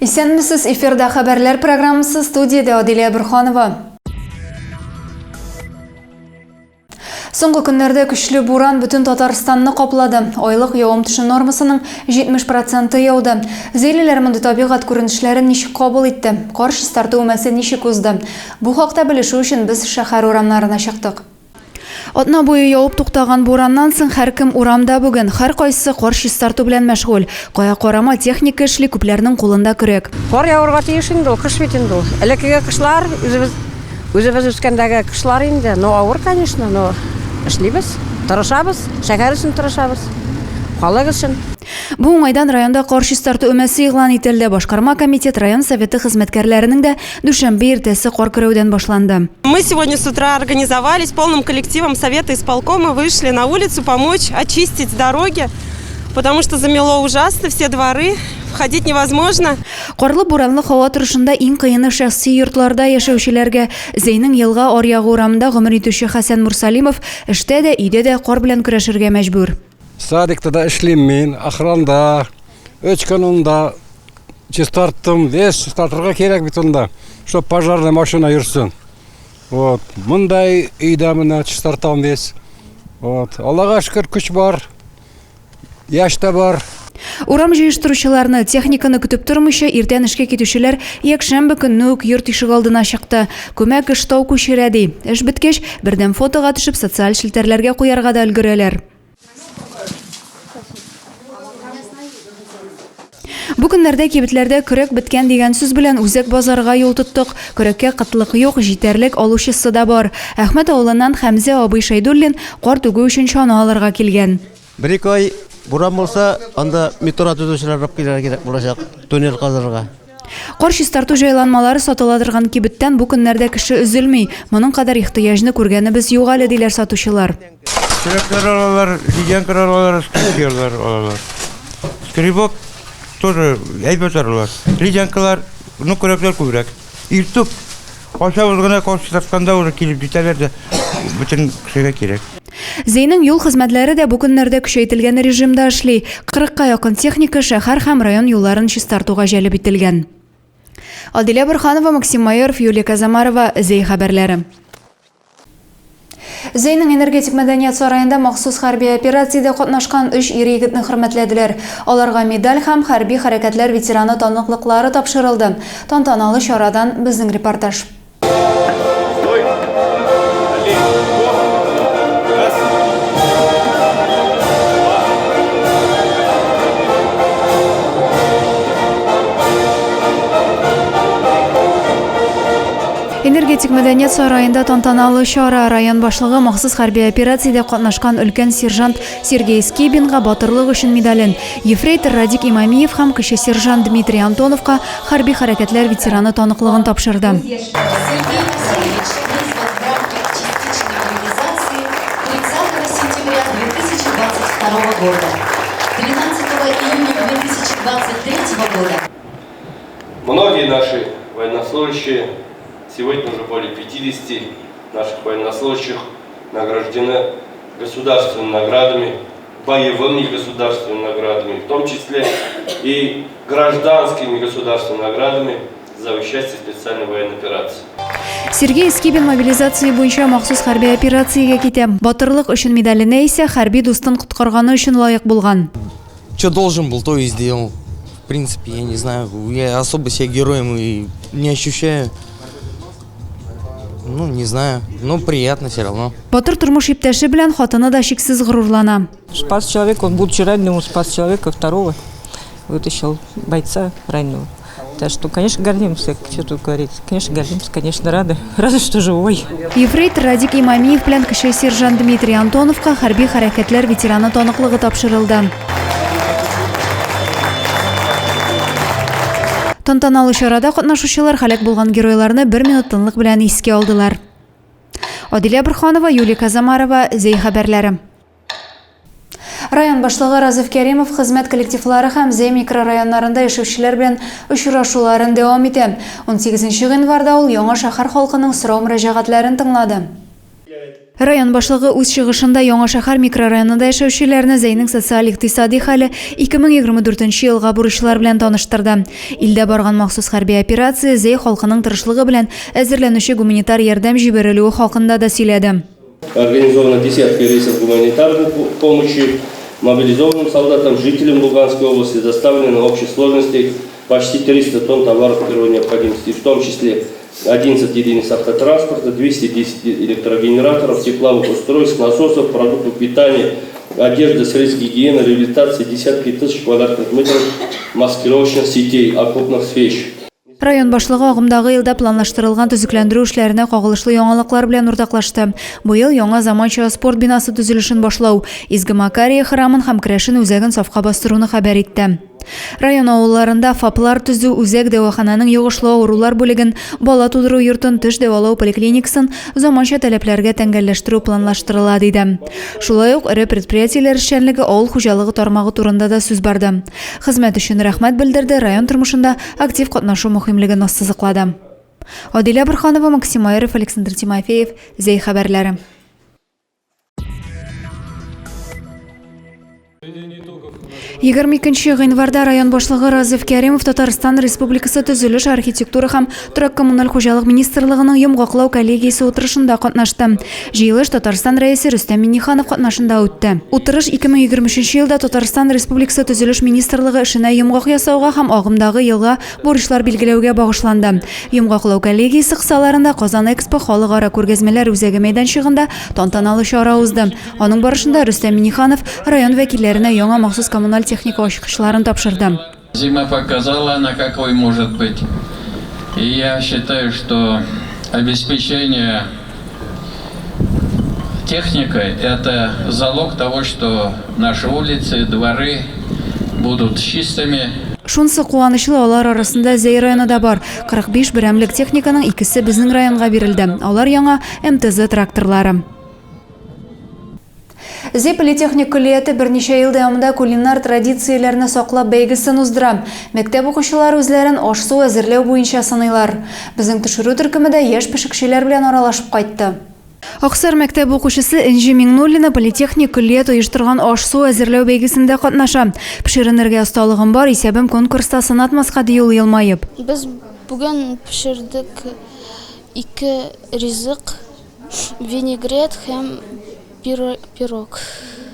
Исәнмесез, эфирда хәбәрләр программасы, студияда Адилия Бурханова. Соңгы көннәрдә көчле буран бүтән Татарстанны каплады. Айлык явым-төшем нормасының 70% яуды. Зәйлеләр монда табигать күренешләрен ничек кабул итте? Каршы тарту мәсьәләсе ничек узды? Бу хакта белешү өчен без шәһәр урамнарына чыктык. Атна буе явып туктаган бураннан соң һәркем урамда бүген. Һәр кайсы каршы тарту белән мәшгуль. Кая карама техника эшли, күпләрнең кулында көрәк. Кар явырга тиеш инде ул, кыш бит инде ул. Элеккеге кышлар, үзебез үскәндәге кышлар инде. Но авыр, конечно, но эшлибез, тырышабыз, шәһәр өчен тырышабыз. Халык өчен. Бу уңайдан районда каршы тарту өмәсе игълан ителде. Башкарма комитет район советы хезмәткәрләренең дә дүшәмбе иртәсе кар көрәүдән башланды. Мы сегодня с утра организовались полным коллективом совета исполкома, вышли на улицу помочь очистить дороги, потому что замело ужасно все дворы, входить невозможно. Карлы буранлы һава торышында иң кыены шәхси йортларда яшәүчеләргә. Зәйнең елга аръягы урамында гомер итүче Хәсән Мурсалимов эштә дә, өйдә дә кар белән көрәшергә мәҗбүр. Садикта да эшлим мин, охранда, өчканында чистарттым, весь чистартырга кирәк бит унда, чтоб пожарная машина йөрсен. Вот, мондай өйдә менә чистартам весь. Вот, Аллага шөкер, көч бар, яшь та бар. Урам җыештыручыларны, техниканы көтеп тормыйча, иртән эшкә китүчеләр якшәмбе көнне үк йорт ишек алдына чыкты. Күмәк эш тау күчерә ди. Эш беткәч, бердәм фотога төшеп социаль шелтәрләргә куярга да өлгерәләр. Бу көннәрдә кибетләрдә көрәк биткән дигән сүз белән үзәк базарга юл тоттык. Көрәккә кытлык юк, җитәрлек алучысы да бар. Әхмәт авылыннан Хәмзә абый Шәйдуллин кар түгү өчен чана алырга килгән. Бер ай буран булса, анда метро төзүчеләр рап килергә кирәк булачак, туннель казырга. Кар чистарту җайланмалары сатыла торган кибеттән бу көннәрдә кеше өзелми. Моның кадәр ихтыяҗны күргәнебез юк әле диләр сатучылар. Көрәкләр алалар, ледянкалар алалар, скриперлар алалар. Скрипок тоже әйбәт алалар. Ледянкалар, ну көрәкләр күбрәк. Иртүк ашабыз гына кар чистартканда уже килеп җитәләр дә бөтен кешегә кирәк. Зәйнең юл хезмәтләре дә бу көннәрдә көчәйтелгән режимда эшли. 40-ка якын техника шәһәр һәм район юлларын чистартуга җәлеп ителгән. Адилия Бурханова, Максим Майоров, Юлия Казамарова, Зәй хәбәрләре. Зәйнең энергетик мәдәният сараенда махсус хәрби операциядә катнашкан 3 ир-егетне хөрмәтләделәр. Аларга медаль һәм хәрби хәрәкәтләр ветераны таныклыклары тапшырылды. Тантаналы чарадан безнең репортаж. Энергетик мәдәният сараенда тантаналы чара район башлыгы махсус хәрби операциядә катнашкан өлкән сержант Сергей Скибинга батырлык өчен медален, ефрейтор Радик Имамиев һәм кече сержант Дмитрий Антоновка хәрби хәрәкәтләр ветераны таныклыгын тапшырды. Многие наши военнослужащие, сегодня уже более 50 наших военнослужащих награждены государственными наградами, боевыми государственными наградами, в том числе и гражданскими государственными наградами за участие в специальной военной операции. Сергей Скибин мобилизация буенча махсус хәрби операциягә китә. Батырлык өчен медаленә исә хәрби дустын коткарганы өчен лаек булган. Что должен был, то и сделал. В принципе, я не знаю, я особо себя героем и не ощущаю. Ну, не знаю, но приятно все равно. Батыр тормыш иптәше белән хатыны да шиксез горурлана. Спас человека, он будучи раненым, он спас человека второго, вытащил бойца раненого. Так что, конечно, гордимся, что тут говорить. Конечно, гордимся, конечно, рады, что живой. Ефрейтор Радик Имамиев белән кече сержант Дмитрий Антоновка хәрби хәрәкәтләр ветераны таныклыгы тапшырылды. Тантаналы чарада катнашучылар һәлак булган геройларны 1 минут тынлык белән искә алдылар. Адилия Бурханова, Юлия Казамарова, Зәй хәбәрләре. Район башлыгы Разиф Кәримов хезмәт коллективлары һәм Зәй микрорайоннарында яшәүчеләр белән очрашуларын дәвам итә. 18 гыйнварда ул яңа шәһәр халкының сорау мөрәҗәгатьләрен тыңлады. Район башлыгы үз чыгышында Яңа шәһәр микрорайонында яшәүчеләрне Зәйнең социаль-икътисади хәле 2024 елга бурычлар белән таныштырды. Илдә барган махсус хәрби операция Зәй халкының тырышлыгы белән әзерләнүче гуманитар ярдәм җибәрелүе хакында да сөйләде. Организовано десятки рейсов гуманитарной помощи мобилизованным солдатам, жителям Луганской области, доставлено в общей сложности почти 300 тонн товаров первой необходимости, в том числе 11 единиц автотранспорта, 210 электрогенераторов, тепловых устройств, насосов, продуктов питания, одежда, средств гигиены, реабилитации, десятки тысяч квадратных метров маскировочных сетей, окопных свеч. Район башлыгы агымдагы елда планлаштырылган төзекләндерү эшләренә кагылышлы яңалыклар белән уртаклашты. Быел яңа заманча спорт бинасы төзелешен башлау, Изге Макария храмын һәм Крәшен үзәген сафка бастыруны хәбәр итте. Район авылларында ФАПлар төзү, үзәк дәвахананың йогышлы авырулар бүлеген, бала тудыру йортын, теш дәвалау поликлиникасын заманча таләпләргә тәңгәлләштерү планлаштырыла диде. Шулай ук эре предприятиеләр эшчәнлеге, авыл хуҗалыгы тармагы турында да сүз барды. Хезмәт өчен рәхмәт белдерде, район тормышында актив катнашу мөһимлеген ассызыклады. Адилә Борханова, Максим Айров, Александр Тимофеев, Зәй хәбәрләре. Егерме икенче гыйнварда район башлыгы Разиф Кәримов Татарстан Республикасы төзелеш, архитектура һәм торак коммуналь хуҗалык министрлыгының йомгаклау коллегиясе утырышында катнашты. Җыелыш Татарстан рәисе Рөстәм Миңнеханов катнашында үтте. Утырыш 2023 елда Татарстан Республикасы төзелеш министрлыгы эшенә йомгак ясауга һәм агымдагы елга бурычлар билгеләүгә багышланды. Йомгаклау коллегиясе кысаларында Казан Экспо халыкара күргәзмәләр үзәге мәйданчыгында тантаналы чара узды. Аның барышында Рөстәм Миңнеханов район вәкилләренә яңа махсус коммуналь техника ачкычларын тапшырды. Зима показала, на какой может быть. И я считаю, что обеспечение техникой – это залог того, что наши улицы, дворы будут чистыми. Шунсы куанычлы алар арасында Зәй районы да бар. 45 берәмлек техниканың икесе безнең районга бирелде. Алар яңа МТЗ тракторлары. Зәй политехник көллияте берничә ел дәвамында кулинар традицияләрне саклап бәйгесен уздыра. Мәктәп укучылары үзләрен аш-су әзерләү буенча саныйлар. Безнең төшерү төркемендә яшь пешекчеләр белән аралашып кайтты. Аксар мәктәп укучысы Энҗи Миңнуллина политехник көллият оештырган аш-су әзерләү бәйгесендә катнаша. Пешеренергә осталыгым бар, исәбем конкурста сынатмаска ди ул елмаеп. Без бүген пешердек 2 ризык, винегрет һәм пирог.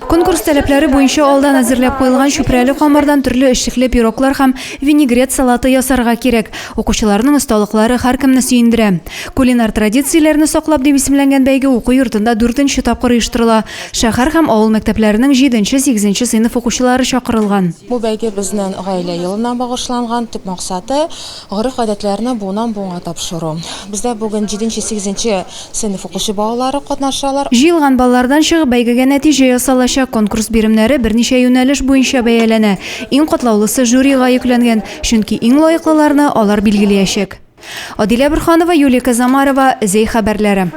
Конкурс таләпләре буенча алдан әзерләп куелган чүпрәле камырдан төрле эшлекле пироглар һәм винегрет салаты ясарга кирәк. Укучыларның осталыклары һәркемне сөендерә. Кулинар традицияләрне саклап дип исемләнгән бәйге уку йортында 4нче тапкыр оештырыла. Шәһәр һәм авыл мәктәпләренең 7-8 сыйныф укучылары чакырылган. Бу бәйге безнең гаилә елына багышланган, төп максаты гореф-гадәтләрне буыннан-буынга тапшыру. Бездә бүген 7-8 сыйныф укучы балалары катнашалар. Җыелган балалардан чыгып бәйгегә нәтиҗә ясалачак. Конкурс биремнәре берничә юнәлеш буенча бәяләнә. Иң катлаулысы жюрига йөкләнгән, чөнки иң лаеклыларны алар билгеләячәк. Адилә Борханова, Юлия Казамарова, Зәй хәбәрләре.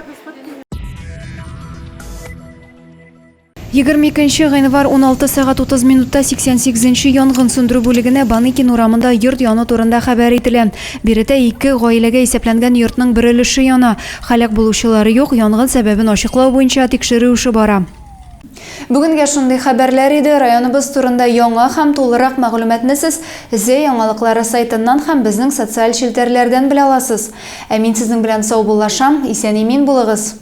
22 гыйнвар 16 сәгать 30 минутта 88 янгын сөндерү бүлегенә Баныкин урамында йорт яну турында хәбәр ителә. Биредә 2 гаиләгә исәпләнгән йортның бер өлеше яна. Халык булучылары юк, янгын сәбәбен ачыклау буенча тикшерү эше бара. Бүгенгә шундый хәбәрләр иде. Районыбыз турында яңа һәм тулырак мәгълүматны сез Зәй яңалыклары сайтыннан һәм безнең социаль челтәрләрдән белә аласыз. Ә мин сезнең белән сау булашам, исән-имин булыгыз.